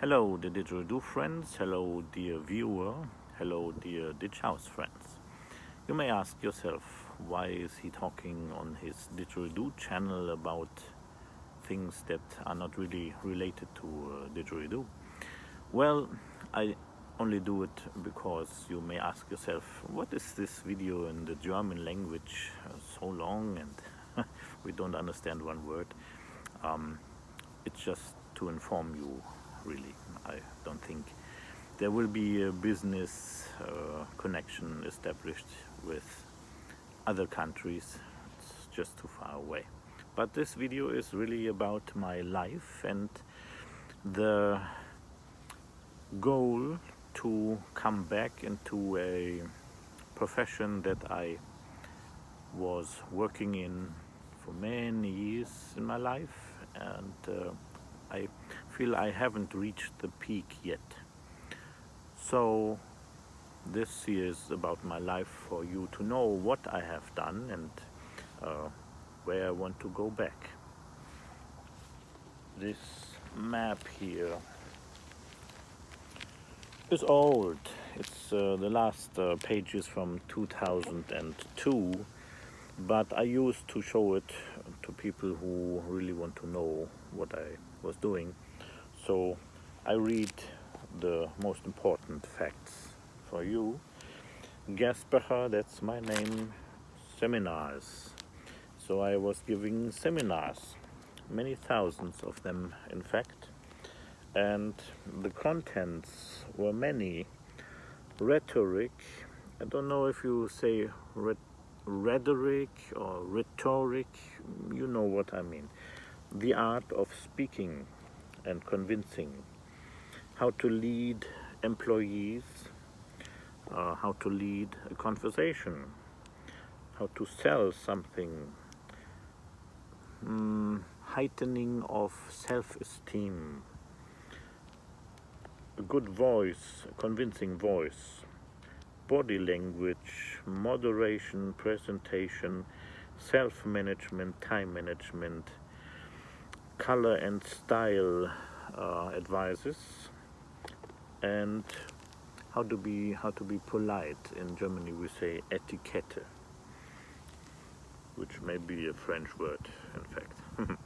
Hello, the Didgeridoo friends. Hello, dear viewer. Hello, dear Didgehouse friends. You may ask yourself, why is he talking on his Didgeridoo channel about things that are not really related to Didgeridoo? Well, I only do it because you may ask yourself, what is this video in the German language so long and we don't understand one word? It's just to inform you, really. I don't think there will be a business connection established with other countries. It's just too far away. But this video is really about my life and the goal to come back into a profession that I was working in for many years in my life, and I feel I haven't reached the peak yet. So this is about my life for you to know what I have done and where I want to go back. This map here is old. It's the last pages from 2002, but I used to show it to people who really want to know what I was doing. So I read the most important facts for you. Gaspacher, that's my name. Seminars. So I was giving seminars, many thousands of them in fact, and the contents were many. Rhetoric, I don't know if you say rhetoric or rhetoric, you know what I mean. The art of speaking and convincing, how to lead employees, how to lead a conversation, how to sell something, heightening of self-esteem, a good voice, a convincing voice, body language, moderation, presentation, self-management, time management, color and style advices, and how to be polite. In Germany we say Etikette, which may be a French word in fact.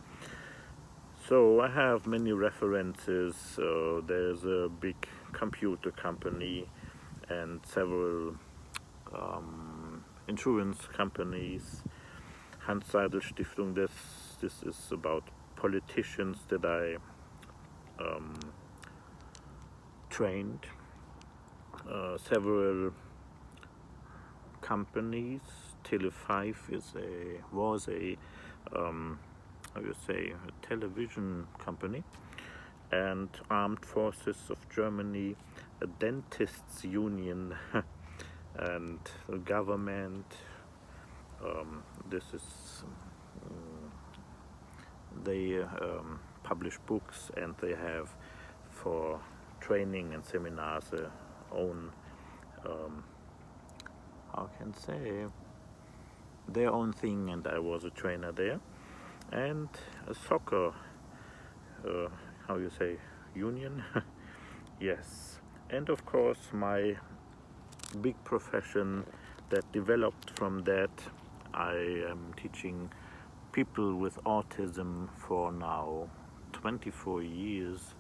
So I have many references. There's a big computer company and several insurance companies. Hans Seidel Stiftung, this is about politicians that I trained. Several companies. Tele5 was a how you say, a television company, and Armed Forces of Germany, a dentists union, and the government. This is they publish books, and they have for training and seminars own how can I say, their own thing, and I was a trainer there. And a soccer how you say, union. Yes. And of course my big profession that developed from that, I am teaching people with autism for now 24 years,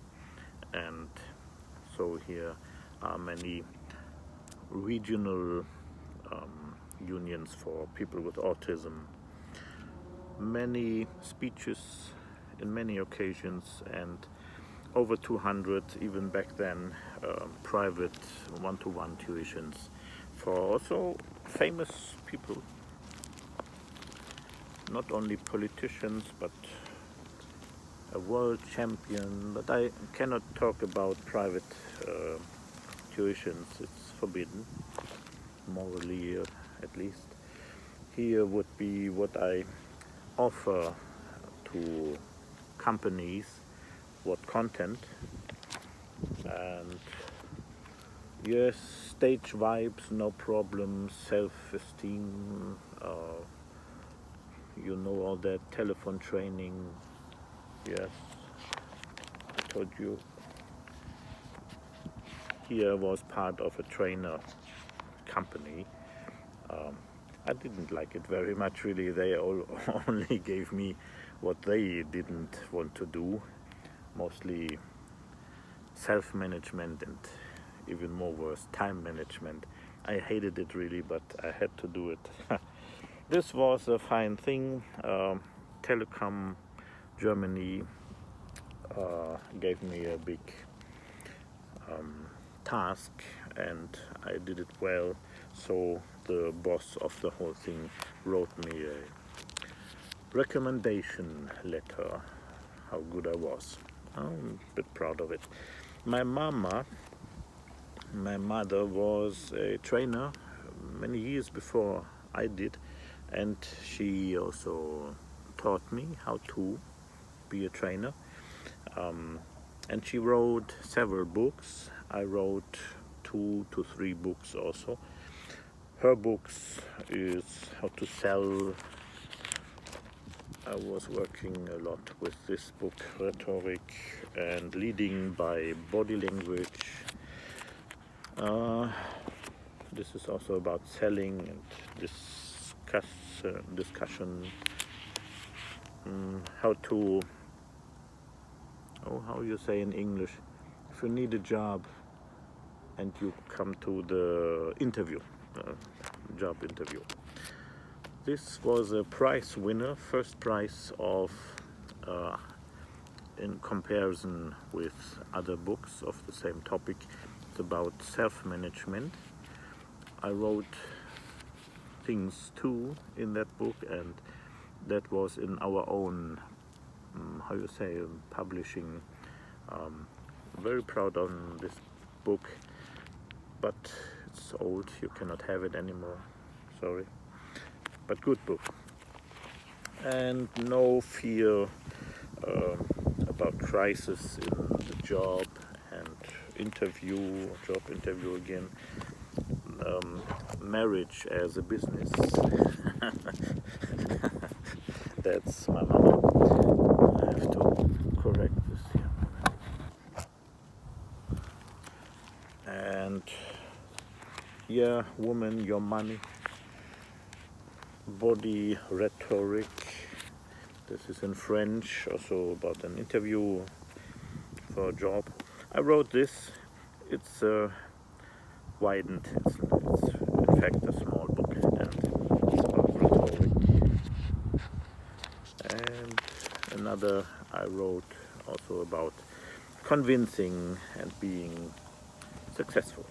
and so here are many regional unions for people with autism, many speeches in many occasions, and over 200 even back then private one-to-one tuitions for also famous people, not only politicians but a world champion. But I cannot talk about private tuitions, it's forbidden, morally at least. Here would be what I offer to companies, what content, and yes, stage vibes, no problem, self-esteem, you know, all that, telephone training, yes, I told you. here was part of a trainer company. I didn't like it very much, really. They all only gave me what they didn't want to do, mostly self-management and even more worse, time management. I hated it really, but I had to do it. This was a fine thing. Telecom Germany gave me a big task, and I did it well. So the boss of the whole thing wrote me a recommendation letter, how good I was. I'm a bit proud of it. My mother was a trainer many years before I did, and she also taught me how to be a trainer. And she wrote several books. I wrote 2 to 3 books also. Her books is how to sell. I was working a lot with this book, Rhetoric and Leading by Body Language. This is also about selling and discussion. How to, how you say in English, if you need a job and you come to the interview, job interview. This was a prize winner, first prize of, in comparison with other books of the same topic. It's about self-management. I wrote things too in that book, and that was in our own, publishing. Very proud on this book, but it's old, you cannot have it anymore, sorry. But good book. And no fear about crisis in the job and job interview again. Marriage as a business. That's my mother. I have to correct this here. And yeah, woman, your money. Body Rhetoric. This is in French, also about an interview for a job. I wrote this. It's widened. It's in fact a small book, and it's about rhetoric. And another I wrote also about convincing and being successful.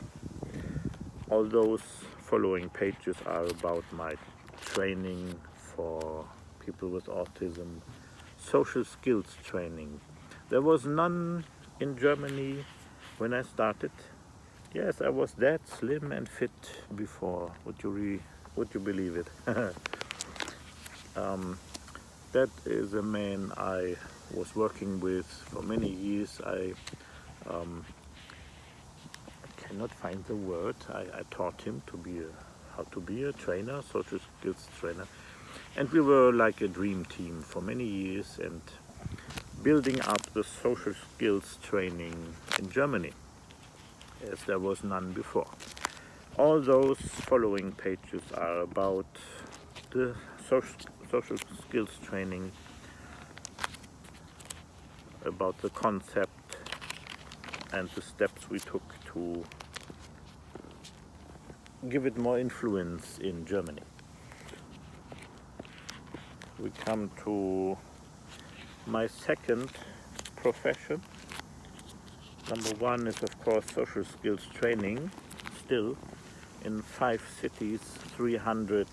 All those following pages are about my training for people with autism, social skills training. There was none in Germany when I started. Yes, I was that slim and fit before. Would you believe it? That is a man I was working with for many years. I cannot find the word. I taught him how to be a trainer, social skills trainer. And we were like a dream team for many years and building up the social skills training in Germany, as there was none before. All those following pages are about the social skills training, about the concept and the steps we took to give it more influence in Germany. We come to my second profession. Number one is, of course, social skills training, still in 5 cities, 300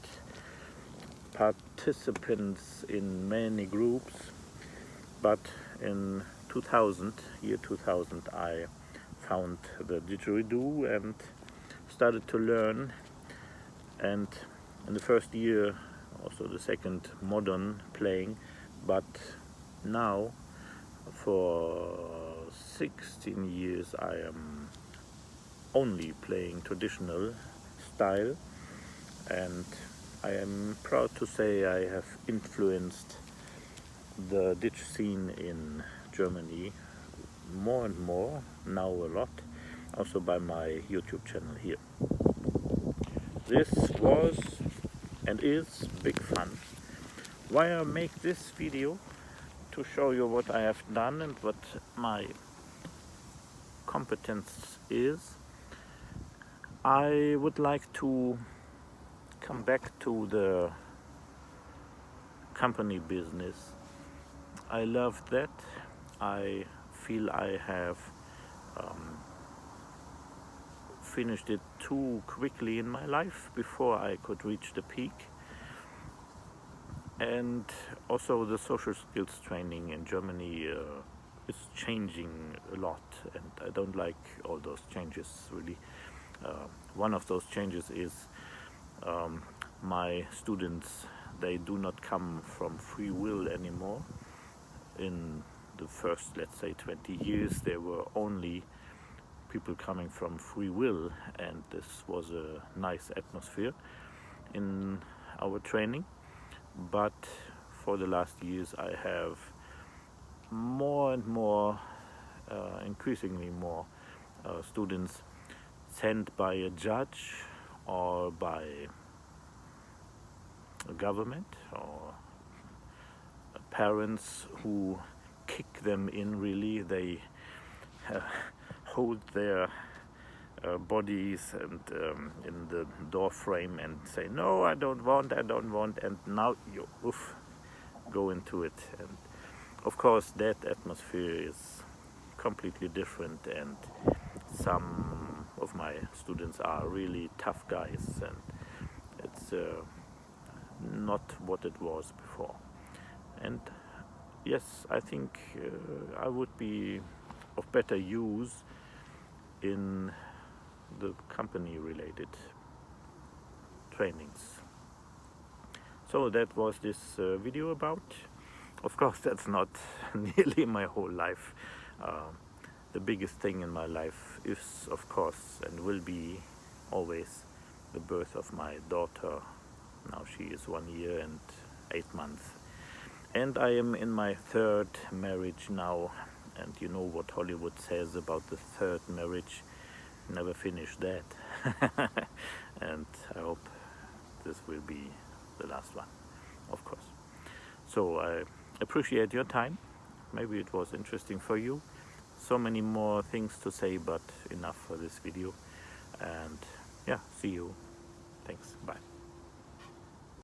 participants in many groups. But in year 2000, I found the didgeridoo and started to learn. And in the first year, also the second, modern playing. But now, for 16 years, I am only playing traditional style, and I am proud to say I have influenced the ditch scene in Germany more and more, now a lot. also by my YouTube channel here. This was and is big fun. Why I make this video? To show you what I have done and what my competence is. I would like to come back to the company business. I love that. I feel I have finished it too quickly in my life before I could reach the peak. And also the social skills training in Germany is changing a lot, and I don't like all those changes really. One of those changes is my students, they do not come from free will anymore. In the first, let's say, 20 years, there were only people coming from free will, and this was a nice atmosphere in our training. But for the last years, I have more and more, increasingly more students sent by a judge or by a government or parents who kick them in. Really, they hold their bodies and in the door frame and say, no, I don't want, and now you go into it. And of course that atmosphere is completely different, and some of my students are really tough guys, and it's not what it was before. And yes, I think I would be of better use in the company related trainings. So that was this video about. Of course, that's not nearly my whole life. The biggest thing in my life is, of course, and will be always, the birth of my daughter. Now she is 1 year and 8 months. And I am in my third marriage now. And you know what Hollywood says about the third marriage. Never finish that. And I hope this will be the last one, of course. So I appreciate your time. Maybe it was interesting for you. So many more things to say, but enough for this video. And yeah, see you. Thanks. Bye.